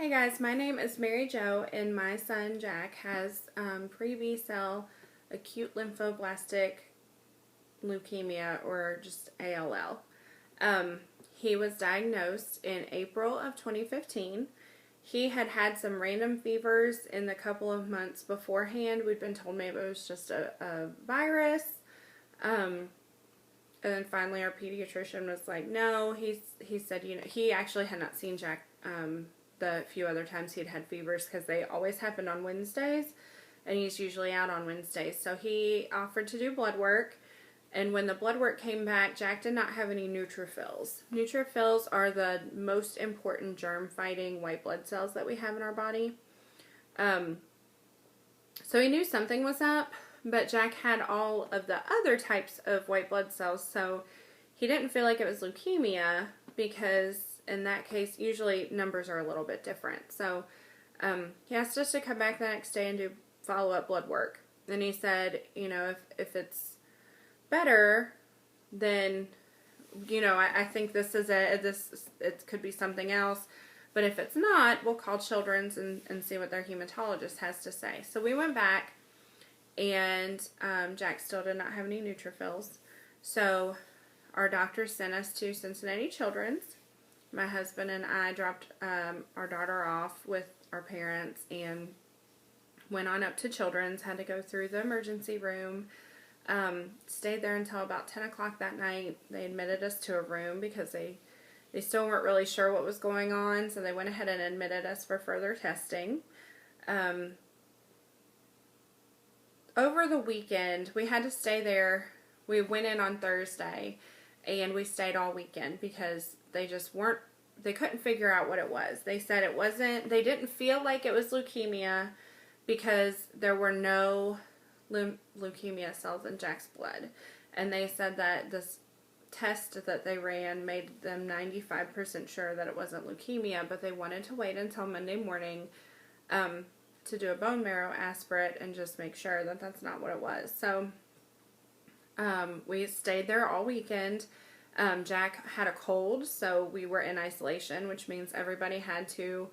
Hey guys, my name is Mary Jo, and my son Jack has pre-B-cell acute lymphoblastic leukemia, or just ALL. He was diagnosed in April of 2015. He had had some random fevers in the couple of months beforehand. We'd been told maybe it was just a virus. And then finally our pediatrician was like, no, he said, he actually had not seen Jack the few other times he'd had fevers, because they always happened on Wednesdays, and he's usually out on Wednesdays. So he offered to do blood work, and when the blood work came back, Jack did not have any neutrophils. Neutrophils are the most important germ-fighting white blood cells that we have in our body. So he knew something was up, but Jack had all of the other types of white blood cells, so he didn't feel like it was leukemia, because in that case, usually numbers are a little bit different. So he asked us to come back the next day and do follow-up blood work. And he said, if it's better, then, I think this is it could be something else. But if it's not, we'll call Children's and see what their hematologist has to say. So we went back, and Jack still did not have any neutrophils. So our doctor sent us to Cincinnati Children's. My husband and I dropped our daughter off with our parents and went on up to Children's, had to go through the emergency room, stayed there until about 10 o'clock that night. They admitted us to a room because they still weren't really sure what was going on, so they went ahead and admitted us for further testing. Over the weekend, we had to stay there. We went in on Thursday, and we stayed all weekend because they couldn't figure out what it was. They said they didn't feel like it was leukemia because there were no leukemia cells in Jack's blood. And they said that this test that they ran made them 95% sure that it wasn't leukemia, but they wanted to wait until Monday morning to do a bone marrow aspirate and just make sure that that's not what it was. So we stayed there all weekend. Jack had a cold, so we were in isolation, which means everybody had to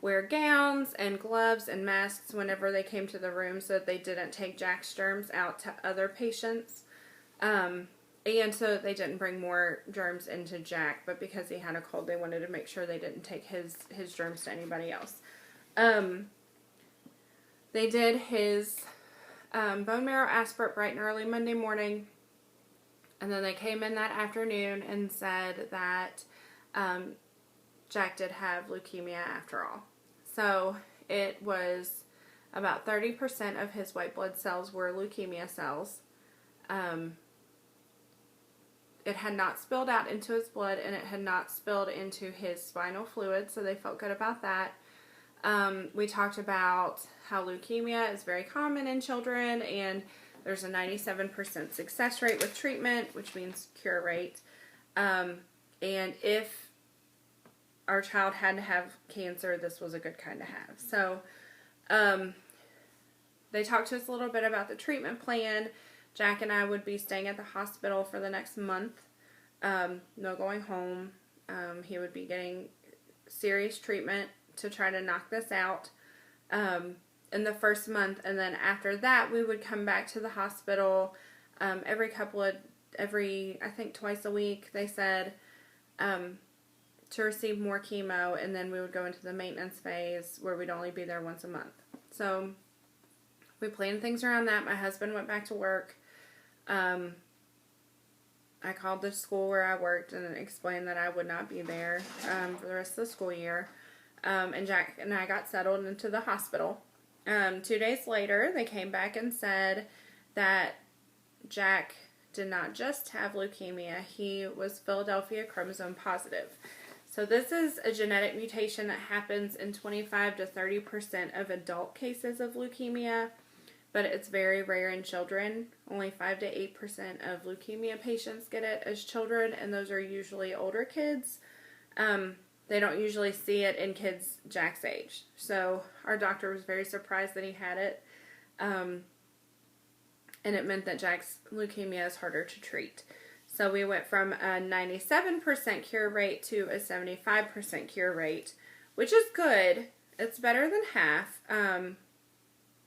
wear gowns and gloves and masks whenever they came to the room so that they didn't take Jack's germs out to other patients. And so they didn't bring more germs into Jack, but because he had a cold, they wanted to make sure they didn't take his germs to anybody else. They did his bone marrow aspirate bright and early Monday morning. And then they came in that afternoon and said that Jack did have leukemia after all. So it was about 30% of his white blood cells were leukemia cells. It had not spilled out into his blood, and it had not spilled into his spinal fluid, so they felt good about that. We talked about how leukemia is very common in children, and there's a 97% success rate with treatment, which means cure rate. And if our child had to have cancer, this was a good kind to have. So they talked to us a little bit about the treatment plan. Jack and I would be staying at the hospital for the next month. No going home. He would be getting serious treatment to try to knock this out in the first month, and then after that we would come back to the hospital I think twice a week, they said, to receive more chemo, and then we would go into the maintenance phase where we'd only be there once a month. So we planned things around that. My husband went back to work. I called the school where I worked and explained that I would not be there for the rest of the school year. And Jack and I got settled into the hospital. 2 days later, they came back and said that Jack did not just have leukemia, he was Philadelphia chromosome positive. So this is a genetic mutation that happens in 25 to 30% of adult cases of leukemia, but it's very rare in children. Only 5 to 8% of leukemia patients get it as children, and those are usually older kids. They don't usually see it in kids Jack's age. So our doctor was very surprised that he had it. And it meant that Jack's leukemia is harder to treat. So we went from a 97% cure rate to a 75% cure rate, which is good. it's better than half.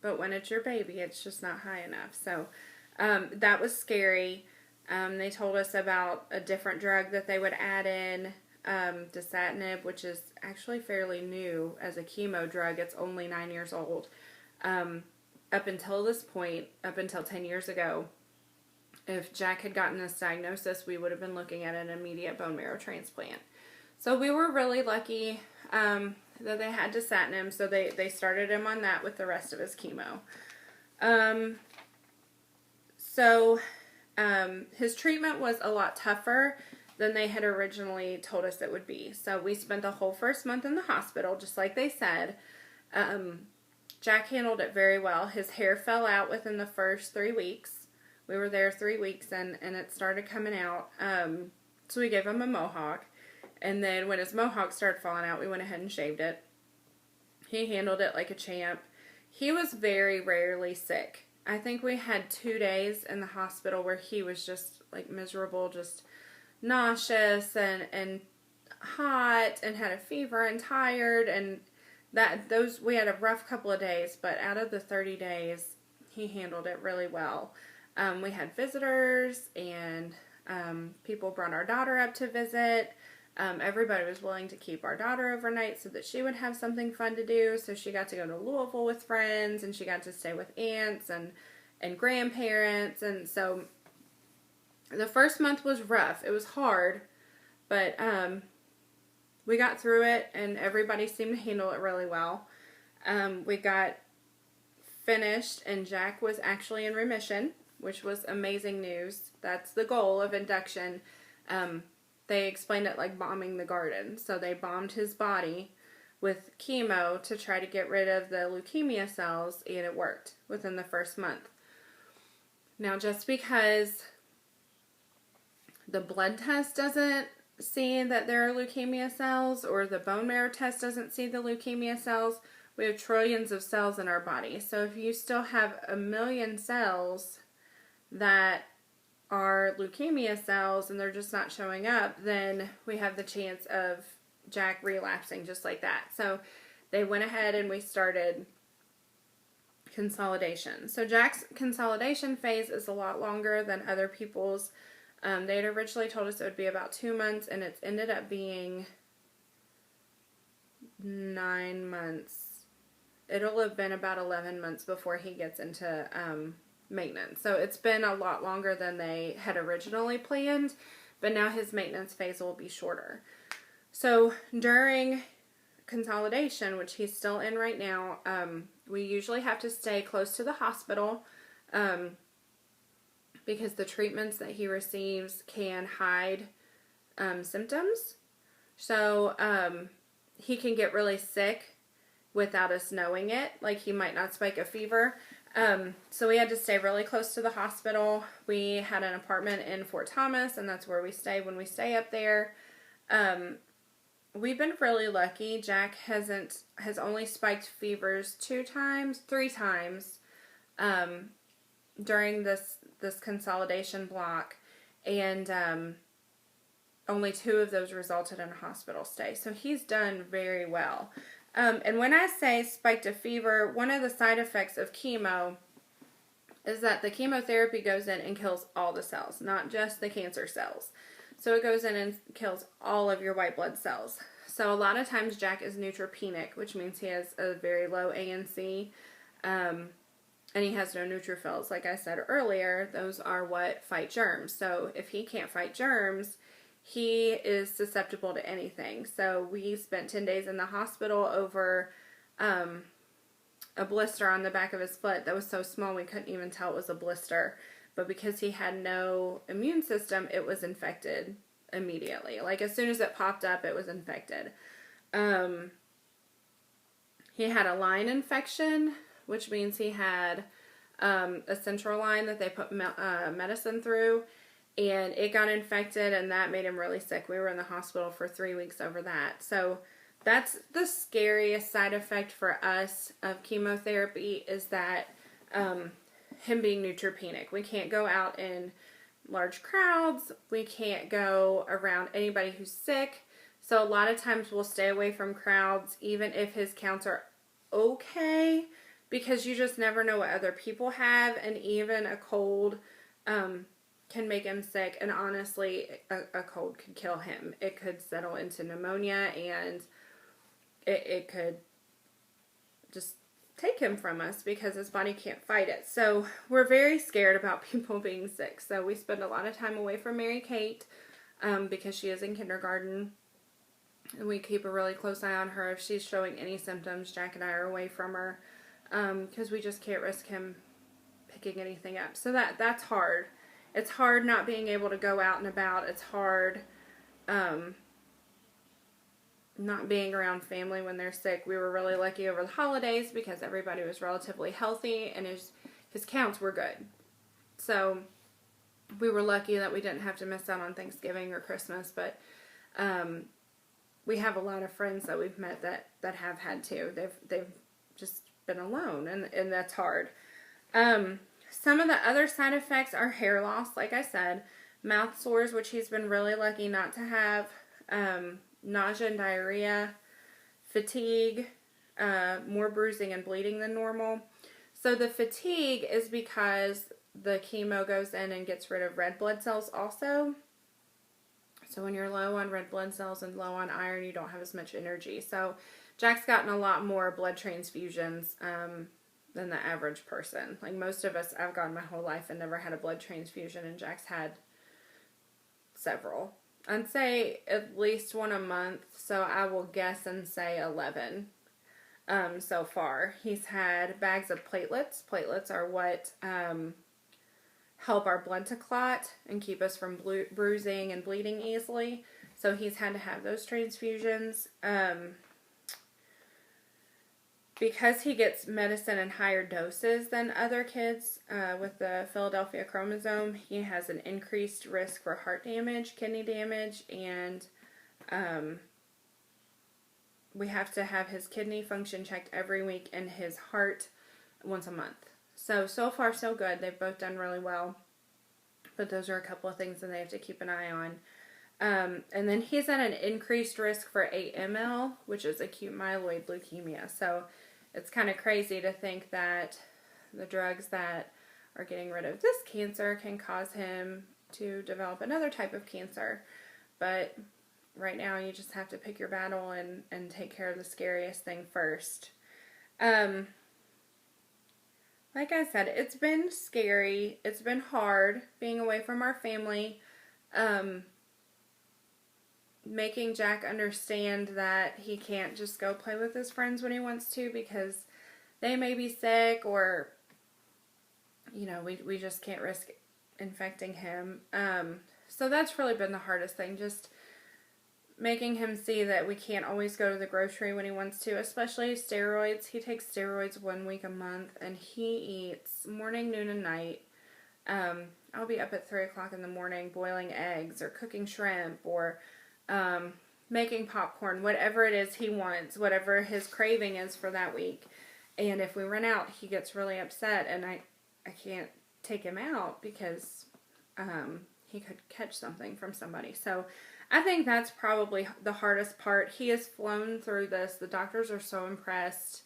But when it's your baby, it's just not high enough. So that was scary. They told us about a different drug that they would add in, dasatinib, which is actually fairly new as a chemo drug. It's only 9 years old. Up until this point, up until 10 years ago, if Jack had gotten this diagnosis, we would have been looking at an immediate bone marrow transplant. So we were really lucky that they had dasatinib, so they started him on that with the rest of his chemo. His treatment was a lot tougher than they had originally told us it would be. So we spent the whole first month in the hospital, just like they said. Jack handled it very well. His hair fell out within the first 3 weeks. We were there 3 weeks, and it started coming out. So we gave him a mohawk. And then when his mohawk started falling out, we went ahead and shaved it. He handled it like a champ. He was very rarely sick. I think we had 2 days in the hospital where he was just like miserable, just nauseous and hot and had a fever and tired, and we had a rough couple of days, but out of the 30 days, he handled it really well. We had visitors, and people brought our daughter up to visit. Everybody was willing to keep our daughter overnight so that she would have something fun to do. So she got to go to Louisville with friends, and she got to stay with aunts and grandparents. And so the first month was rough. It was hard, but we got through it, and everybody seemed to handle it really well. We got finished, and Jack was actually in remission, which was amazing news. That's the goal of induction. They explained it like bombing the garden. So they bombed his body with chemo to try to get rid of the leukemia cells, and it worked within the first month. Now, just because the blood test doesn't see that there are leukemia cells, or the bone marrow test doesn't see the leukemia cells, we have trillions of cells in our body. So if you still have 1 million cells that are leukemia cells and they're just not showing up, then we have the chance of Jack relapsing just like that. So they went ahead and we started consolidation. So Jack's consolidation phase is a lot longer than other people's. They had originally told us it would be about 2 months, and it's ended up being 9 months. It'll have been about 11 months before he gets into maintenance. So it's been a lot longer than they had originally planned, but now his maintenance phase will be shorter. So during consolidation, which he's still in right now, we usually have to stay close to the hospital because the treatments that he receives can hide symptoms. So he can get really sick without us knowing it. Like, he might not spike a fever. So we had to stay really close to the hospital. We had an apartment in Fort Thomas, and that's where we stay when we stay up there. We've been really lucky. Jack has only spiked fevers 3 times during this consolidation block, and only 2 of those resulted in a hospital stay. So he's done very well. And when I say spiked a fever, one of the side effects of chemo is that the chemotherapy goes in and kills all the cells, not just the cancer cells. So it goes in and kills all of your white blood cells. So a lot of times Jack is neutropenic, which means he has a very low ANC, and he has no neutrophils. Like I said earlier, those are what fight germs. So if he can't fight germs, he is susceptible to anything. So we spent 10 days in the hospital over a blister on the back of his foot that was so small we couldn't even tell it was a blister. But because he had no immune system, it was infected immediately. Like, as soon as it popped up, it was infected. He had a line infection, which means he had a central line that they put medicine through, and it got infected, and that made him really sick. We were in the hospital for 3 weeks over that. So that's the scariest side effect for us of chemotherapy, is that him being neutropenic. We can't go out in large crowds. We can't go around anybody who's sick. So a lot of times we'll stay away from crowds even if his counts are okay, because you just never know what other people have, and even a cold can make him sick, and honestly a cold could kill him. It could settle into pneumonia, and it could just take him from us because his body can't fight it. So we're very scared about people being sick. So we spend a lot of time away from Mary Kate because she is in kindergarten. And we keep a really close eye on her. If she's showing any symptoms, Jack and I are away from her because we just can't risk him picking anything up. So that's hard. It's hard not being able to go out and about. It's hard not being around family when they're sick. We were really lucky over the holidays because everybody was relatively healthy and his counts were good. So we were lucky that we didn't have to miss out on Thanksgiving or Christmas, but we have a lot of friends that we've met that have had to. They've just been alone, and that's hard. Some of the other side effects are hair loss, like I said, mouth sores, which he's been really lucky not to have, nausea and diarrhea, fatigue, more bruising and bleeding than normal. So the fatigue is because the chemo goes in and gets rid of red blood cells also. So when you're low on red blood cells and low on iron, you don't have as much energy. So Jack's gotten a lot more blood transfusions than the average person. Like most of us, I've gone my whole life and never had a blood transfusion, and Jack's had several. I'd say at least one a month, so I will guess and say 11 so far. He's had bags of platelets. Platelets are what help our blood to clot and keep us from bruising and bleeding easily. So he's had to have those transfusions. Because he gets medicine in higher doses than other kids with the Philadelphia chromosome, he has an increased risk for heart damage, kidney damage, and we have to have his kidney function checked every week and his heart once a month. So far so good. They've both done really well. But those are a couple of things that they have to keep an eye on. And then he's at an increased risk for AML, which is acute myeloid leukemia. So it's kind of crazy to think that the drugs that are getting rid of this cancer can cause him to develop another type of cancer. But right now you just have to pick your battle and take care of the scariest thing first. Like I said, it's been scary. It's been hard being away from our family. Making Jack understand that he can't just go play with his friends when he wants to because they may be sick, or, you know, we just can't risk infecting him. So that's really been the hardest thing, just making him see that we can't always go to the grocery when he wants to, especially steroids. He takes steroids 1 week a month, and he eats morning, noon, and night. I'll be up at 3 o'clock in the morning boiling eggs or cooking shrimp or making popcorn, whatever it is he wants, whatever his craving is for that week. And if we run out, he gets really upset, and I can't take him out because he could catch something from somebody. So I think that's probably the hardest part. He has flown through this. The doctors are so impressed.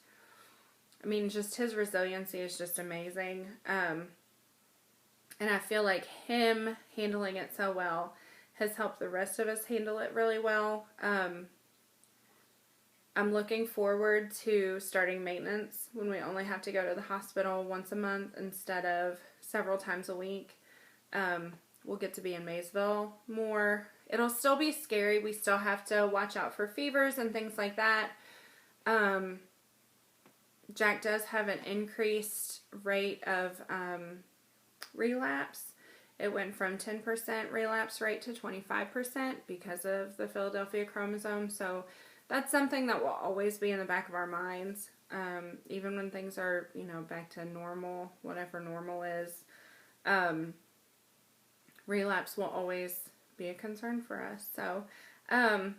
I mean, just his resiliency is just amazing. And I feel like him handling it so well has helped the rest of us handle it really well. I'm looking forward to starting maintenance when we only have to go to the hospital once a month instead of several times a week. We'll get to be in Maysville more. It'll still be scary. We still have to watch out for fevers and things like that. Jack does have an increased rate of relapse. It went from 10% relapse rate to 25% because of the Philadelphia chromosome. So that's something that will always be in the back of our minds. Even when things are, you know, back to normal, whatever normal is. Relapse will always be a concern for us. So, I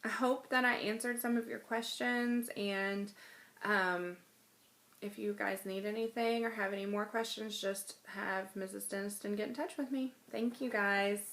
hope that I answered some of your questions, and if you guys need anything or have any more questions, just have Mrs. Denniston get in touch with me. Thank you guys.